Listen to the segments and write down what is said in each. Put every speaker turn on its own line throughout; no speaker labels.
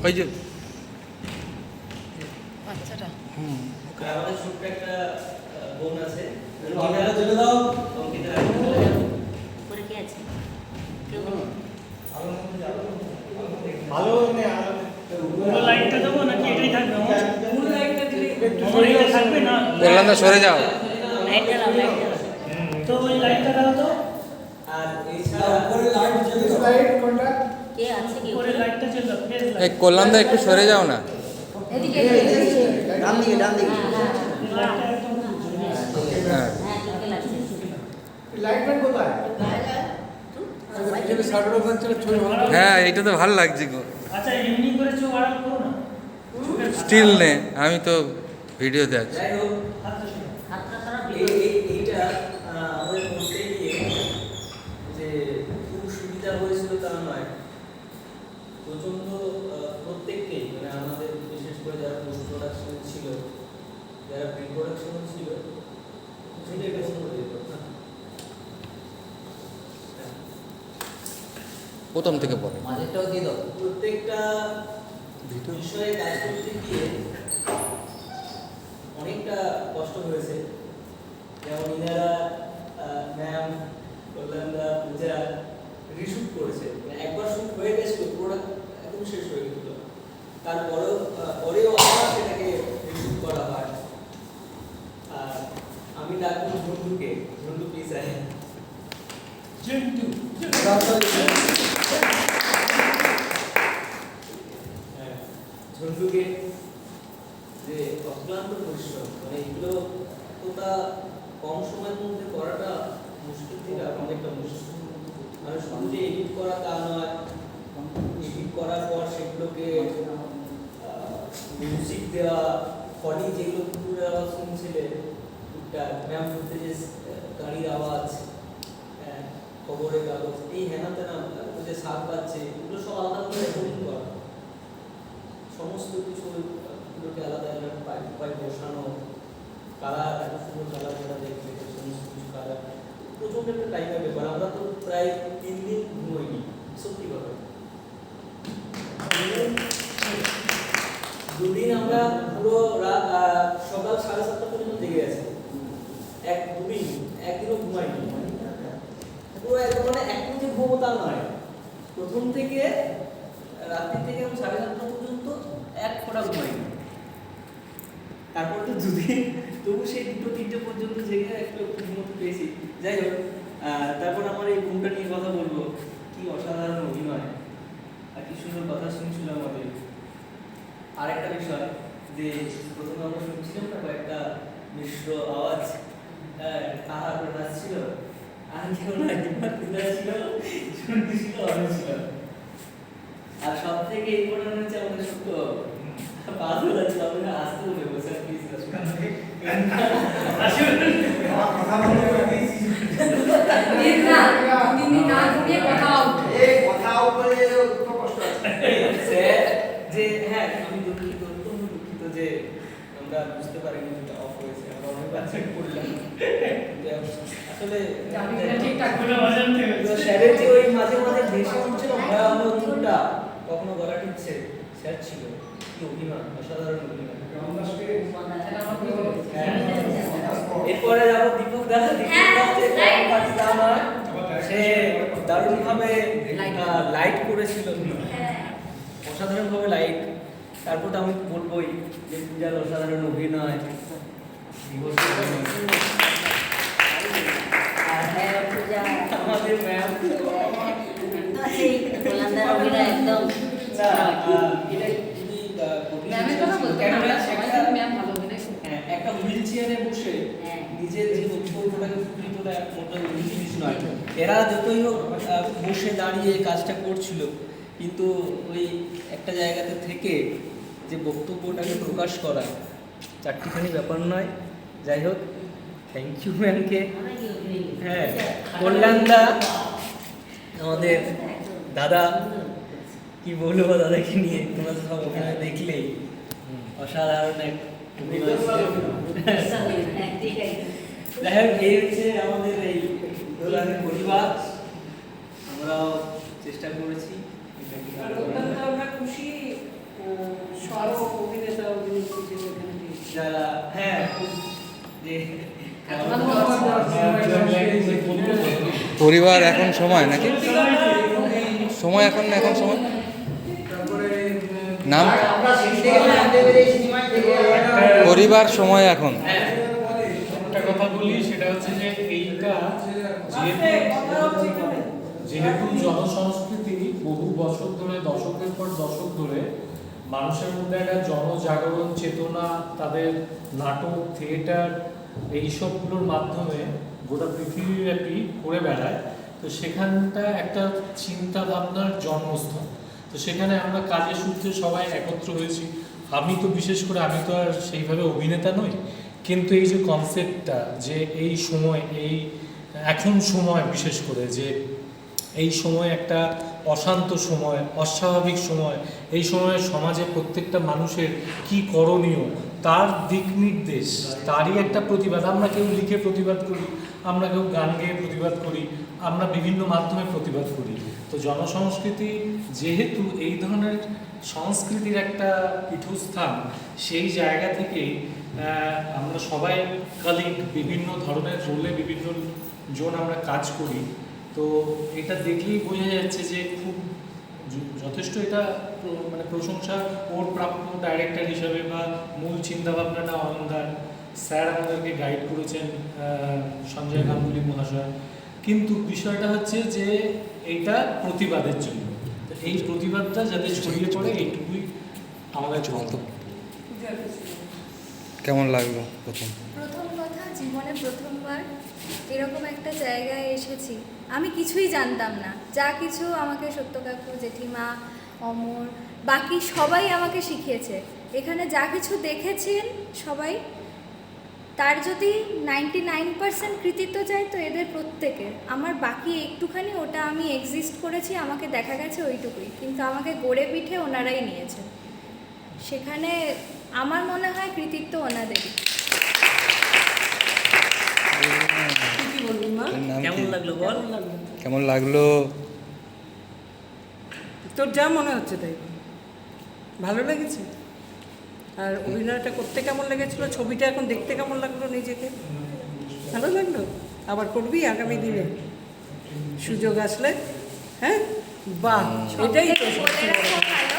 ওই যে
বাচ্চাটা
আমাদের ছোট্ট একটা বোন আছে,
করে কি আছে
ভালো
পুরো লাইটটা দেবো নাকি এটাই থাকবে?
পুরো লাইটটা দিলে
এটা থাকবে না?
বললাম না সরে যাও।
লাইটটা দাও লাইটটা দাও
তো ওই লাইটটা দাও তো।
আর এছাড়া
উপরে লাইট জ্বলছে, লাইট কোনটা?
কে আছে কি
উপরে লাইটটা জ্বললো, ফেস
এই
লাইট।
কল্যাণদা একটু সরে যাও না।
এদিকে
ডান দিকে
লাইটটা একদম
হ্যাঁ
হ্যাঁ ঠিকই লাগছে
লাইট ম্যান কোথায়? এই শার্টের ওখান থেকে ছবি ভালো।
হ্যাঁ এইটা তো ভালো লাগছে গো।
আচ্ছা এমনি করে চোখ আড়াল করো না।
স্টিল নে, আমি তো ভিডিওতে আছি।
যাই হোক,
হাতটা সরে।
হাতটা খারাপ
এইটা আমাদের করতে গিয়ে যে খুব সুবিধা হয়েছিল তা নয়, প্রচন্ড প্রত্যেককেই মানে আমাদের বিশেষ করে যারা পোস্ট প্রোডাকশন ছিল, যারা প্রি প্রোডাকশন ছিল, সেটা এটা বন্ধ করে দিত।
প্রথম থেকে পড়ে।
মাঝেরটাও দিয়ে দাও।
প্রত্যেকটা বিষয়ে কাজ করতে গিয়ে অনেকটা কষ্ট হয়েছে। যেমন ইনারা ম্যাম, কল্যাণদা, পূজা রিশুট করেছে, মানে একবার শুট হয়ে গেছিল, প্রোডাক্ট একদম শেষ হয়ে গেছিল, পরেও আবার সেটাকে রিশুট করা হয়। আর আমি ডাকবো ঝন্টুকে, ঝন্টু প্লিজ আয়।
ঝন্টু।
ঝন্টুকে যে অক্লান্ত পরিশ্রম, মানে এগুলো এতটা কম সময়ের মধ্যে করাটা মুশকিল থেকে অনেকটা মুশকিল। মানে শুধু যে এডিট করা তা নয়, এডিট করার পর সেগুলোকে মিউজিক দেওয়া, ফনি যেগুলো কুকুরের আওয়াজ শুনছিলে, টুকটাক ম্যাম বলতে যে গাড়ির আওয়াজ, খবরের কাগজ, এই হেনা তেনা যে শাক পাচ্ছে, এগুলো সব আলাদা করে রেকর্ডিং করা, সমস্ত কিছু এগুলোকে আলাদা আলাদা পাই বসানো, কালার এত সুন্দর কালার যারা দেখবে, সমস্ত কিছু কালার প্রচন্ড একটা টাইমের ব্যাপার। আমরা তো প্রায় 3 দিন ঘুমোইনি, সত্যি কথা। দুদিন আমরা পুরো সকাল 7:30 পর্যন্ত জেগে আছি, একদিনও ঘুমাইনি। পুরো একদম মানে একদম যে ঘুমো তা নয়, প্রথম থেকে রাত্রি থেকে 7:30 পর্যন্ত এক ফোঁটা ঘুমাইনি। তারপর তো দুদিন তবু সেই 2-3টে পর্যন্ত জেগে একটু ঘুমোতে পেয়েছি। যাই হোক, তারপর আমার এই ঘুমটা নিয়ে কথা বলবো। কি অসাধারণ অভিনয়, আর কি সুন্দর কথা শুনছিল আমাদের। আরেকটা বিষয় যে প্রথমে আমরা শুনছিলাম না কয়েকটা মিশ্র আওয়াজ, কাহার প্রকাশ ছিল, আর কেউ না, ছিল, শুনতেছিল, অনেক ছিল। আর সব থেকে ইম্পর্টেন্ট হচ্ছে আমাদের সত্য পাগল আছে, আমরা আসতে হবে বসে প্লিজ যে হ্যাঁ আমি দুঃখিত, অত্যন্ত দুঃখিত যে আমরা বুঝতে পারিনি যেটা অফ হয়েছে, আমরা অনেক বাচ্চা করলাম। আসলে
ঠিকঠাক করে বাজাতে হবে।
স্যারের যে ওই মাঝে মাঝে ভেসে উঠছিল ভয়াবহ চুলটা, কখনো গলা টিপছে, স্যার ছিল কি অভিনয়, অসাধারণ অভিনয়। এরপরে যাবো দীপক দা। সে দারুণ ভাবে লাইট করেছিল, অসাধারণ ভাবে লাইট। তারপর তো আমি বলবোই যে পূজার অসাধারণ অভিনয়, আমাদের ম্যাম
কল্যাণদার অভিনয় একদম
একটা হুইল চেয়ারে বসে নিজের যে বক্তব্যটাকে ফুটিয়ে তোলা মোটা জিনিস নয়। এরা যতই হোক বসে দাঁড়িয়ে কাজটা করছিল, কিন্তু ওই একটা জায়গাতে থেকে যে বক্তব্যটাকে প্রকাশ করা চারটিখানি ব্যাপার নয়। যাই হোক, থ্যাংক ইউ ম্যামকে। হ্যাঁ, কল্যাণদা আমাদের দাদা, কি বলবো দাদাকে নিয়ে, তোমরা তো সব অভিনয় দেখলেই, অসাধারণ এক অভিনয়। যাই হোক, এই হচ্ছে আমাদের এই দোলানের পরিবার। আমরাও চেষ্টা করেছি
আমরা খুশি ও
সব অভিনেতা অভিনেত্রী এখানে দিয়েছে।
যারা হ্যাঁ যে
পরিবার এখন সময় নাকি সময় এখন এখন সময় নাম পরিবার সময় এখন
একটা কথা বলি, সেটা হচ্ছে যে এইটা যেহেতু জনসংস্কৃতি বহু বছর ধরে, দশকের পর দশক ধরে মানুষের মধ্যে একটা জনজাগরণ চেতনা, তাদের নাটক, থিয়েটার এইসবগুলোর মাধ্যমে গোটা পৃথিবীব্যাপী করে বেড়ায়। তো সেখানটা একটা চিন্তা ভাবনার জন্মস্থান। তো সেখানে আমরা কাজের সূত্রে সবাই একত্র হয়েছি। আমি তো বিশেষ করে, আমি তো আর সেইভাবে অভিনেতা নই, কিন্তু এই যে কনসেপ্টটা, যে এই সময়, এই এখন সময় বিশেষ করে, যে এই সময় একটা অশান্ত সময়, অস্বাভাবিক সময়, এই সময়ে সমাজে প্রত্যেকটা মানুষের কি করণীয়, তার দিক নির্দেশ, তারই একটা প্রতিবাদ। আমরা কেউ লিখে প্রতিবাদ করি, আমরা কেউ গান গেয়ে প্রতিবাদ করি, আমরা বিভিন্ন মাধ্যমে প্রতিবাদ করি। তো জনসংস্কৃতি যেহেতু এই ধরনের সংস্কৃতির একটা পীঠস্থান, সেই জায়গা থেকেই আমরা সবাই কালিক বিভিন্ন ধরনের রোলে বিভিন্ন জন আমরা কাজ করি। তো এটা দেখলেই বোঝা যাচ্ছে যে খুব যথেষ্ট এটা মানে প্রশংসা ওর প্রাপ্য ডাইরেক্টর হিসাবে, বা মূল চিন্তাভাবনাটা অনন্দার স্যার আমাদেরকে গাইড করেছেন, সঞ্জয় গাঙ্গুলি মহাশয়। কিন্তু বিষয়টা হচ্ছে যে এটা প্রতিবাদের জন্য, তো এই প্রতিবাদটা যাতে ছড়িয়ে পড়ে এইটুকুই আমাদের চলত।
কেমন লাগলো প্রথম
কথা, জীবনে প্রথমবার এরকম একটা জায়গায় এসেছি। আমি কিছুই জানতাম না, যা কিছু আমাকে সত্য কাকু, জেঠিমা, অমর, বাকি সবাই আমাকে শিখিয়েছে। এখানে যা কিছু দেখেছেন সবাই, তার যদি 99% কৃতিত্ব চাই তো এদের প্রত্যেকের। আমার বাকি একটুখানি ওটা আমি এক্সিস্ট করেছি, আমাকে দেখা গেছে ওইটুকুই, কিন্তু আমাকে গড়ে পিঠে ওনারাই নিয়েছেন। সেখানে আমার মনে হয় কৃতিত্ব ওনাদেরই।
কি বলবি মা?
তোর নাম
কেমন
কি?
লাগলো বল?
কেমন লাগলো?
তোর যা মনে হচ্ছে তাই বল। ভালো লেগেছে? আর অভিনয়টা করতে কেমন লেগেছিল? ছবিটা এখন দেখতে কেমন লাগলো নিজেকে? ভালো লাগলো? আবার করবি আগামী দিনে সুযোগ আসলে? হ্যাঁ, বাহ, এটাই তো
বলে
সবচেয়ে বড়
রাখা
কথা।
ভালো।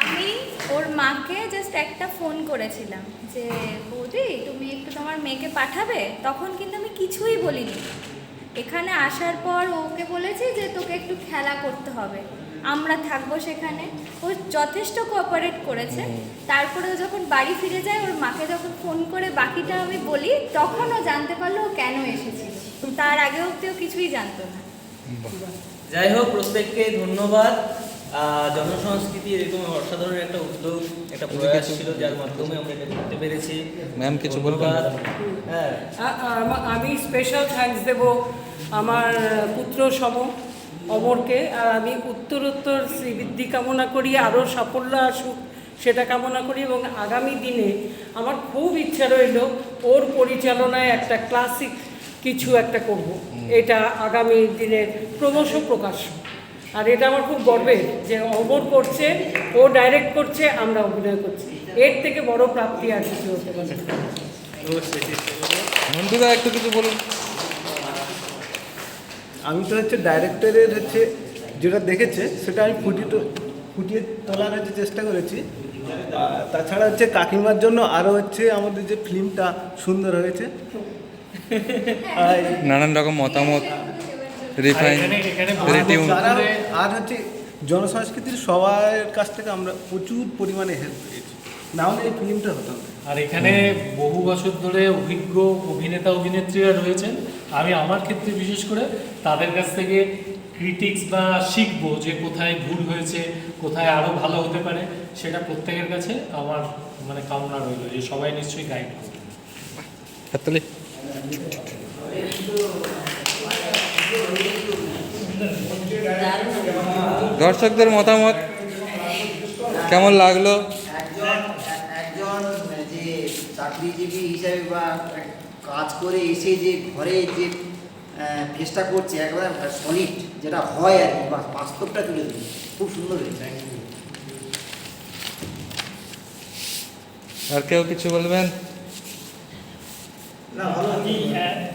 আমি ওর মাকে জাস্ট একটা ফোন করেছিলাম যে বৌদি তুমি একটু তোমার মেয়েকে পাঠাবে, তখন কিন্তু আমি কিছুই বলিনি। এখানে আসার পর ওকে বলেছি যে তোকে একটু খেলা করতে হবে, আমরা থাকবো সেখানে। ও যথেষ্ট কোঅপারেট করেছে। তারপরে ও যখন বাড়ি ফিরে যায়, ওর মাকে যখন ফোন করে বাকিটা আমি বলি, তখন ও জানতে পারলো ও কেন এসেছিল। তার আগে অব্দি ও কিছুই জানতো না।
যাই হোক, প্রত্যেককে ধন্যবাদ। জনসংস্কৃতি এরকম অসাধারণ একটা উদ্যোগ, একটা প্রয়াস ছিল, যার মাধ্যমে আমরা এটা করতে পেরেছি।
ম্যাম কিছু বলবেন?
ধন্যবাদ। হ্যাঁ,
আমি স্পেশাল থ্যাঙ্কস দেব আমার পুত্র সম অমরকে। আর আমি উত্তরোত্তর শ্রীবৃদ্ধি কামনা করি, আরও সাফল্য আসুক সেটা কামনা করি। এবং আগামী দিনে আমার খুব ইচ্ছা রইল ওর পরিচালনায় একটা ক্লাসিক কিছু একটা করব। এটা আগামী দিনের ক্রমশ প্রকাশ্য। আর এটা আমার খুব গর্বের যে অমর করছে, ও ডাইরেক্ট করছে, আমরা অভিনয় করছি। এর থেকে বড় প্রাপ্তি আর কিছু হতে পারে না।
বন্ধুরা একটু কিছু বলুন।
আমি তো হচ্ছে ডাইরেক্টরের হচ্ছে যেটা দেখেছে সেটা আমি ফুটিয়ে তোলার হচ্ছে চেষ্টা করেছি। তাছাড়া হচ্ছে কাকিমার জন্য আরও হচ্ছে আমাদের যে ফিল্মটা সুন্দর হয়েছে।
নানান রকম মতামত, রিফাইন, রিটিউন।
আর হচ্ছে জনসংস্কৃতির সবার কাছ থেকে আমরা প্রচুর পরিমাণে হেল্প পেয়েছি, না হলে এই ফিল্মটা হতো না।
আর এখানে বহু বছর ধরে অভিজ্ঞ অভিনেতা অভিনেত্রীরা রয়েছেন। আমি আমার ক্ষেত্রে বিশেষ করে তাদের কাছ থেকে ক্রিটিক্স বা শিখবো যে কোথায় ভুল হয়েছে, কোথায় আরও ভালো হতে পারে। সেটা প্রত্যেকের কাছে আমার মানে কামনা রইল যে সবাই নিশ্চয়ই গাইড করবে।
হাততালি। দর্শকদের মতামত কেমন লাগলো?
একজন যে চাকরিজীবী হিসাবে বা কাজ করে এসে যে ঘরে যে চেষ্টা করছে, একবারে সলিড যেটা হয় আর কি, বাস্তবটা তুলে দিচ্ছে, খুব সুন্দর হয়েছে।
আর কেউ কিছু বলবেন?
আমি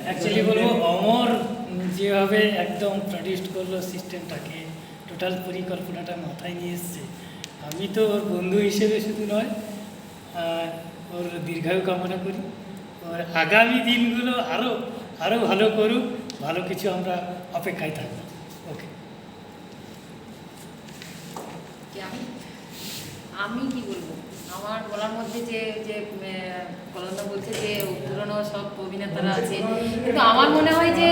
অ্যাকচুয়ালি বলবো অমর যেভাবে একদম প্রডিউস করলো সিস্টেমটাকে, টোটাল পরিকল্পনাটা মাথায় নিয়ে এসছে, আমি তো ওর বন্ধু হিসেবে শুধু নয়, ওর দীর্ঘায়ু কামনা করি। ওর আগামী দিনগুলো আরও ভালো করুক, ভালো কিছু আমরা অপেক্ষায় থাকবো। ওকে,
আমি কি বলবো, আমার বলার মধ্যে যে যে কলন্দা বলছে যে পুরনো সব অভিনেতারা আছে, কিন্তু আমার মনে হয় যে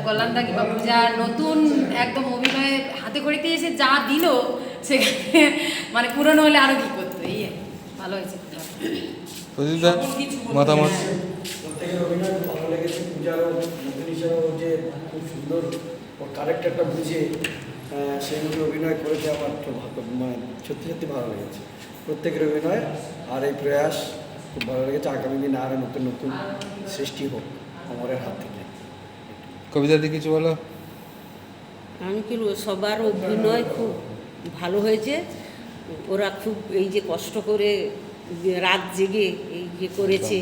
কলন্দা কিংবা পূজা নতুন একদম অভিনয়ে হাতে করিতে এসে যা দিল সেখানে মানে পুরনো হলে আরও কী করতো, এই ভালো হয়েছে।
প্রদীপদা মতামত?
প্রত্যেকের অভিনয় খুব ভালো লেগেছে। পূজারও নতুন হিসেবেও যে খুব সুন্দর ওর ক্যারেক্টারটা বুঝে সেই মতো অভিনয় করেছে, আমার তো মানে সত্যি সত্যি ভালো লেগেছে প্রত্যেকের অভিনয়। আর এই প্রয়াস খুব ভালো লেগেছে। আগামী দিনে আরও নতুন নতুন সৃষ্টি হোক অমরের হাত থেকে।
কবিতা দি কিছু বলো?
আমি কি বলবো, সবার অভিনয় খুব ভালো হয়েছে। ওরা খুব এই যে কষ্ট করে রাত জেগে এই যে করেছে,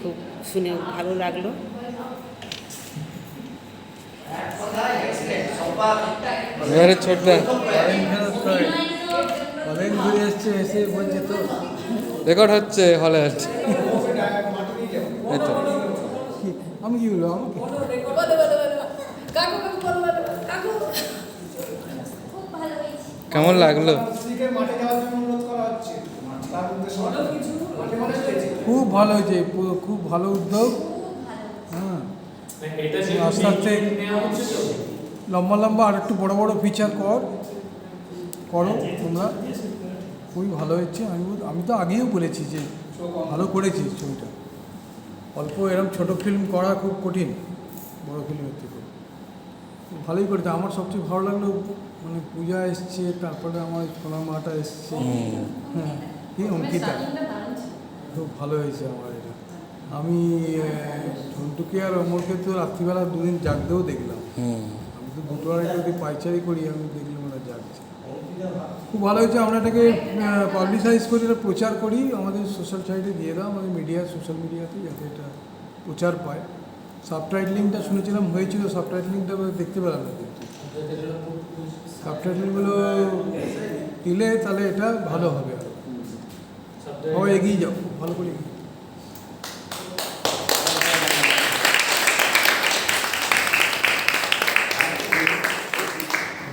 খুব শুনে ভালো লাগলো।
এবারে ছোটদা
অনেক ঘুরে এসছে, এসে বলছে তো
রেকর্ড হচ্ছে, হলে হচ্ছে। এই তো
আমি কি বলবো, আমাকে
কেমন লাগলো?
খুব ভালো হয়েছে, খুব ভালো উদ্যোগ। হ্যাঁ,
এটা
আস্তে আস্তে লম্বা লম্বা আর একটু বড় বড় ফিচার করো তোমরা। খুবই ভালো হয়েছে। আমি তো আগেও বলেছি যে ভালো করেছিস ছবিটা। অল্প এরকম ছোট ফিল্ম করা খুব কঠিন, বড় ফিল্মের থেকে ভালোই করেছে। আমার সবচেয়ে ভালো লাগলো মানে পূজা এসছে, তারপরে আমার সোনা মাটা এসছে, হ্যাঁ, কি অঙ্কিতা, খুব ভালো হয়েছে আমার এটা। আমি ঝন্টুকে আর অমরকে তো রাত্রিবেলা দুদিন জাগতেও দেখলাম। আমি তো দুটো আড়াইটা অবধি পাইচারি করি, আমি দেখলাম ওরা জাগছে। খুব ভালো হয়েছে। আমরা এটাকে পাবলিসাইজ করি, এটা প্রচার করি, আমাদের সোশ্যাল সাইটে দিয়ে দাও, আমাদের মিডিয়া, সোশ্যাল মিডিয়াতে, যাতে এটা প্রচার পায়। সাবটাইটেলিংটা শুনেছিলাম হয়েছিল, সাবটাইটেলিংটা দেখতে পেলাম না, কিন্তু সাবটাইটেলগুলো দিলে তাহলে এটা ভালো হবে। আর সবাই এগিয়ে যাও, ভালো করে এগিয়ে